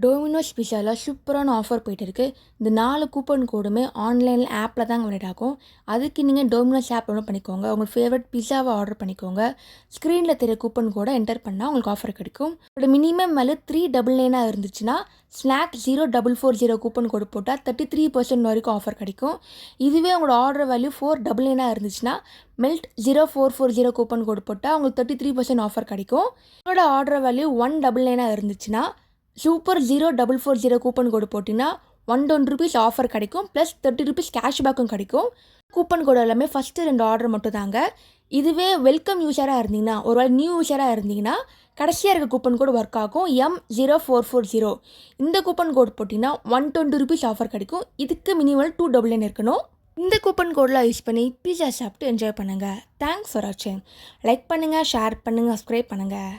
Domino's பிஸாவில் சூப்பரான offer போயிட்டு இருக்குது. இந்த 4 கூப்பன் கோடுமே ஆன்லைனில் ஆப்பில் தாங்க வேலிட் ஆகும். அதுக்கு நீங்கள் டோமினோஸ் ஆப் டவுன்லோட் பண்ணிக்கோங்க. உங்கள் ஃபேவரட் பிஸாவை ஆர்டர் பண்ணிக்கோங்க. ஸ்க்ரீனில் தெரிய கூப்பன் கோடை என்டர் பண்ணால் உங்களுக்கு ஆஃபர் கிடைக்கும். இதோட மினிமம் மேலே 399 இருந்துச்சுன்னா ஸ்நாக் 0440 கூப்பன் கோடு போட்டால் 33% வரைக்கும் ஆஃபர் கிடைக்கும். இதுவே உங்களோட ஆர்டர் வேல்யூ 499 இருந்துச்சுன்னா மெல்ட் 0440 கூப்பன் கோடு போட்டால் உங்களுக்கு 33% ஆஃபர் கிடைக்கும். உங்களோட ஆர்டர் வேல்யூ 199 இருந்துச்சுன்னா சூப்பர் 0440 கூப்பன் கோடு போட்டிங்கன்னா 120 rupees ஆஃபர் கிடைக்கும். ப்ளஸ் 30 rupees கேஷ்பேக்கும் கிடைக்கும். கூப்பன் கோடு எல்லாமே ஃபஸ்ட்டு 2 ஆர்டர் மட்டும் தாங்க. இதுவே வெல்கம் யூஸராக இருந்தீங்கன்னா, ஒரு வேளை நியூ யூஸராக இருந்தீங்கன்னா கடைசியாக இருக்க கூப்பன் கோடு ஒர்க் ஆகும். M0440 இந்த கூப்பன் கோடு போட்டிங்கன்னா 120 rupees ஆஃபர் கிடைக்கும். இதுக்கு மினிமம் 299 இருக்கணும். இந்த கூப்பன் கோடெலாம் யூஸ் பண்ணி பீஸா சாப்பிட்டு என்ஜாய் பண்ணுங்கள். தேங்க்ஸ் ஃபார் வாட்சிங். லைக் பண்ணுங்கள், ஷேர் பண்ணுங்கள், சப்ஸ்கிரைப் பண்ணுங்கள்.